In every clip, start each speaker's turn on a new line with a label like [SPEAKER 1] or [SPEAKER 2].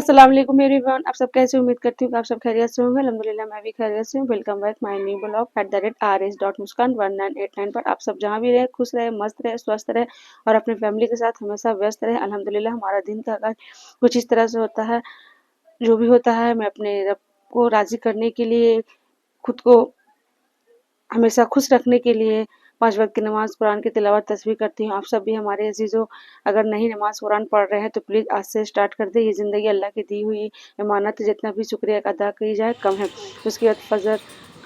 [SPEAKER 1] अस्सलाम वालेकुम एवरीवन, आप सब कैसे? उम्मीद करती हूँ कि आप सब खैरियत से होंगे। अल्हम्दुलिल्लाह मैं भी खैरियत से हूँ। Welcome back my new blog @rs.muskan1989 पर। आप सब जहाँ भी रहे खुश रहे, मस्त रहे, स्वस्थ रहे और अपने फैमिली के साथ हमेशा व्यस्त रहे। अल्हम्दुलिल्लाह हमारा दिन का आगाज कुछ इस तरह से होता है। जो भी होता है मैं अपने रब को राज़ी करने के लिए, खुद को हमेशा खुश रखने के लिए 5 वक़्त की नमाज़, कुरान की तिलावत, तस्बीह करती हूँ। आप सब भी हमारे अज़ीज़ों अगर नहीं नमाज़ कुरान पढ़ रहे हैं तो प्लीज़ आज से स्टार्ट कर दें। ये ज़िंदगी अल्लाह की दी हुई अमानत है, जितना भी शुक्रिया अदा की जाए कम है। उसके बाद फ़जर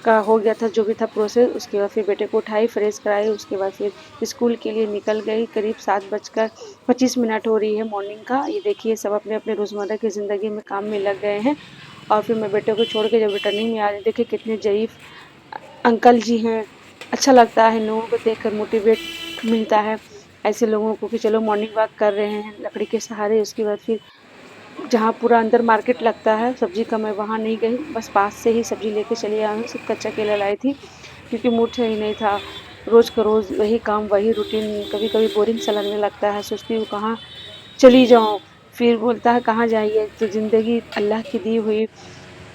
[SPEAKER 1] का हो गया था जो भी था प्रोसेस, उसके बाद फिर बेटे को उठाई, फ्रेश कराई, उसके बाद फिर स्कूल के लिए निकल गई। करीब 7:25 हो रही है मॉर्निंग का। ये देखिए सब अपने-अपने रोज़मर्रा की ज़िंदगी में काम में लग गए हैं और फिर मैं बेटे को छोड़ के जब रिटर्निंग में आ रही, देखिए कितने ज़ईफ़ अंकल जी हैं। अच्छा लगता है इन लोगों को देखकर, मोटिवेट मिलता है ऐसे लोगों को कि चलो मॉर्निंग वॉक कर रहे हैं लकड़ी के सहारे। उसके बाद फिर जहाँ पूरा अंदर मार्केट लगता है सब्जी का, मैं वहाँ नहीं गई, बस पास से ही सब्जी लेके चली आई हूँ। सिर्फ कच्चा केला लाई थी क्योंकि मूड सही नहीं था। रोज़ का रोज़ वही काम, वही रूटीन कभी कभी बोरिंग सा लगने लगता है। सोचती हूँ कहाँ चली जाऊँ, फिर बोलता है कहाँ जाइए, तो ज़िंदगी अल्लाह की दी हुई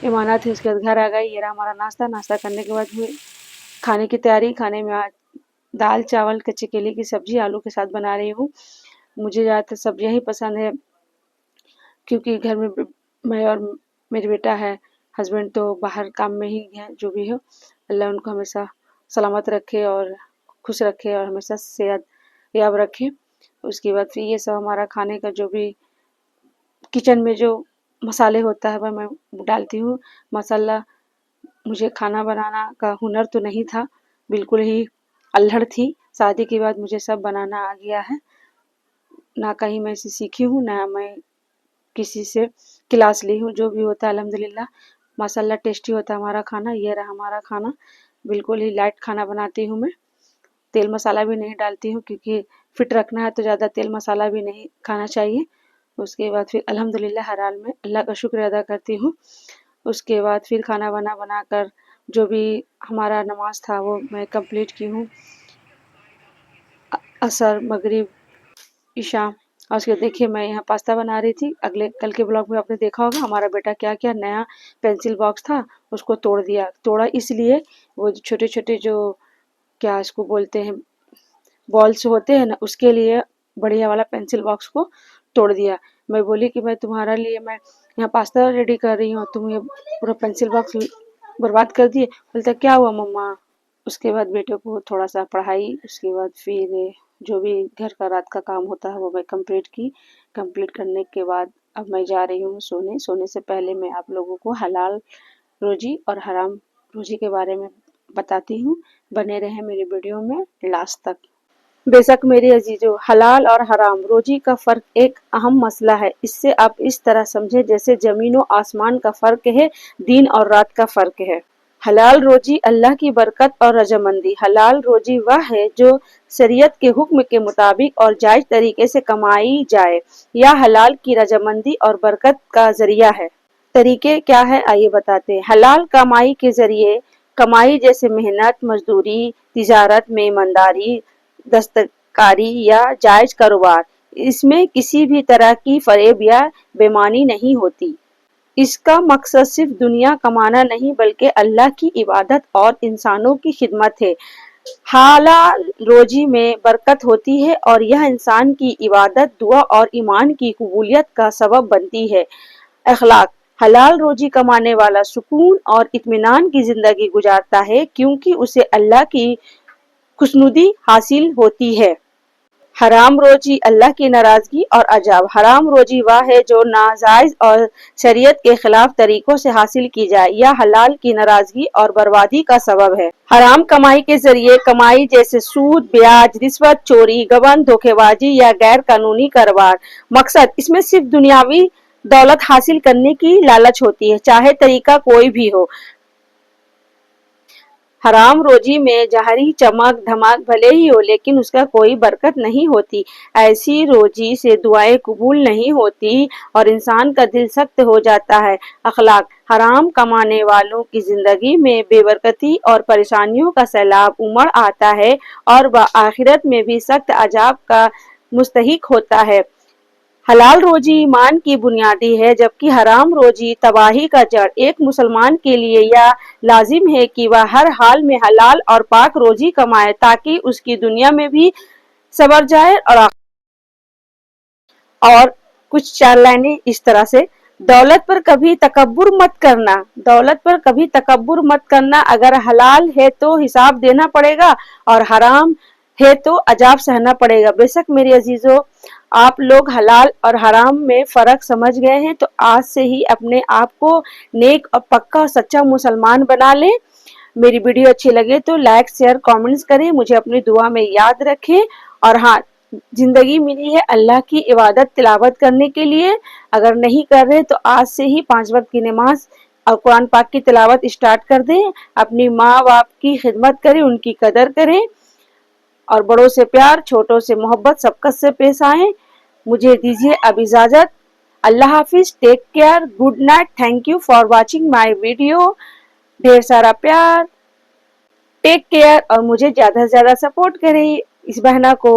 [SPEAKER 1] इमानत है। उसके बाद घर आ गई, ये रहा हमारा नाश्ता करने के बाद हुई खाने की तैयारी। खाने में आज दाल चावल कच्चे केले की सब्जी आलू के साथ बना रही हूँ। मुझे ज़्यादातर सब्जियाँ ही पसंद है क्योंकि घर में मैं और मेरे बेटा है, हस्बैंड तो बाहर काम में ही हैं। जो भी हो अल्लाह उनको हमेशा सलामत रखे और खुश रखे और हमेशा सेहत याब रखे। उसके बाद फिर ये सब हमारा खाने का जो भी किचन में जो मसाले होता है वह मैं डालती हूँ। मसाला, मुझे खाना बनाना का हुनर तो नहीं था, बिल्कुल ही अल्हड़ थी। शादी के बाद मुझे सब बनाना आ गया है। ना कहीं मैं इसे सीखी हूँ, ना मैं किसी से क्लास ली हूँ। जो भी होता है अल्हम्दुलिल्लाह माशाल्लाह टेस्टी होता है हमारा खाना। ये रहा हमारा खाना, बिल्कुल ही लाइट खाना बनाती हूँ मैं। तेल मसाला भी नहीं डालती हूँ क्योंकि फिट रखना है तो ज़्यादा तेल मसाला भी नहीं खाना चाहिए। उसके बाद फिर अल्हम्दुलिल्लाह हर हाल में अल्लाह का शुक्र अदा करती हूँ। उसके बाद फिर खाना बनाकर जो भी हमारा नमाज था वो मैं कंप्लीट की हूँ। असर, मगरिब, ईशा। और उसके देखिए मैं यहाँ पास्ता बना रही थी। कल के ब्लॉग में आपने देखा होगा हमारा बेटा क्या क्या नया पेंसिल बॉक्स था उसको तोड़ दिया। तोड़ा इसलिए वो छोटे छोटे जो क्या इसको बोलते हैं बॉल्स होते हैं ना, उसके लिए बढ़िया वाला पेंसिल बॉक्स को तोड़ दिया। मैं बोली कि मैं तुम्हारे लिए मैं यहाँ पास्ता रेडी कर रही हूँ, तुम ये पूरा पेंसिल बॉक्स बर्बाद कर दिए। बोलता क्या हुआ मम्मा। उसके बाद बेटे को थोड़ा सा पढ़ाई, उसके बाद फिर जो भी घर का रात का काम होता है वो मैं कंप्लीट की। कंप्लीट करने के बाद अब मैं जा रही हूँ सोने। सोने से पहले मैं आप लोगों को हलाल रोजी और हराम रोजी के बारे में बताती हूँ। बने रहें मेरी वीडियो में लास्ट तक। बेशक मेरे अजीजों, हलाल और हराम रोजी का फर्क एक अहम मसला है। इससे आप इस तरह समझें जैसे जमीन और आसमान का फर्क है, दिन और रात का फर्क है। हलाल रोजी अल्लाह की बरकत और रजामंदी। हलाल रोजी वह है जो शरीयत के हुक्म के मुताबिक और जायज तरीके से कमाई जाए, या हलाल की रजामंदी और बरकत का जरिया है। तरीके क्या है आइए बताते हैं। हलाल कमाई के जरिए कमाई जैसे मेहनत, मजदूरी, तिजारत में ईमानदारी, दस्तकारी या जायज कारोबार। इसमें किसी भी तरह की फरेब या बेईमानी नहीं होती। इसका मकसद सिर्फ दुनिया कमाना नहीं बल्कि अल्लाह की इबादत और इंसानों की खिदमत है। हलाल रोजी में बरकत होती है और यह इंसान की इबादत, दुआ और ईमान की कबूलियत का सबब बनती है। अखलाक, हलाल रोजी कमाने वाला सुकून और इत्मीनान की जिंदगी गुजारता है क्योंकि उसे अल्लाह की खुशनुदी हासिल होती है। हराम रोजी अल्लाह की नाराजगी और अजाब। हराम रोजी वह है जो नाजायज और शरीयत के खिलाफ तरीकों से हासिल की जाए या हलाल की नाराजगी और बर्बादी का सबब है। हराम कमाई के जरिए कमाई जैसे सूद, ब्याज, रिश्वत, चोरी, गबन, धोखेबाजी या गैर कानूनी कारोबार। मकसद इसमें सिर्फ दुनियावी दौलत हासिल करने की लालच होती है, चाहे तरीका कोई भी हो। हराम रोजी में ज़ाहिरी चमक धमक भले ही हो लेकिन उसका कोई बरकत नहीं होती। ऐसी रोजी से दुआएं कबूल नहीं होती और इंसान का दिल सख्त हो जाता है। अखलाक, हराम कमाने वालों की जिंदगी में बेबरकती और परेशानियों का सैलाब उमड़ आता है और वह आखिरत में भी सख्त अजाब का मुस्तहिक होता है। حلال روزی ایمان کی بنیادی ہے، جبکہ حرام روزی تباہی کا جڑ۔ ایک مسلمان کے لیے یہ لازم ہے کہ وہ ہر حال میں حلال اور پاک روزی کمائے تاکہ اس کی دنیا میں بھی سنور جائے اور کچھ 4 لائنیں اس طرح سے: دولت پر کبھی تکبر مت کرنا، دولت پر کبھی تکبر مت کرنا، اگر حلال ہے تو حساب دینا پڑے گا اور حرام ہے تو عذاب سہنا پڑے گا۔ بے شک میرے عزیزو، آپ لوگ حلال اور حرام میں فرق سمجھ گئے ہیں تو آج سے ہی اپنے آپ کو نیک اور پکا اور سچا مسلمان بنا لیں۔ میری ویڈیو اچھی لگے تو لائک شیئر کامنٹس کریں، مجھے اپنی دعا میں یاد رکھیں، اور ہاں، زندگی ملی ہے اللہ کی عبادت تلاوت کرنے کے لیے، اگر نہیں کر رہے تو آج سے ہی 5 وقت کی نماز اور قرآن پاک کی تلاوت اسٹارٹ کر دیں۔ اپنی ماں باپ کی خدمت کریں، ان کی قدر کریں، اور بڑوں سے پیار، چھوٹوں سے محبت، سبقت سے پیش آئیں۔ مجھے دیجیے اب اجازت۔ اللہ حافظ، take care, good night, thank you for watching my video. ڈھیر سارا پیار، ٹیک کیئر، اور مجھے زیادہ سے زیادہ سپورٹ کریں اس بہنا کو۔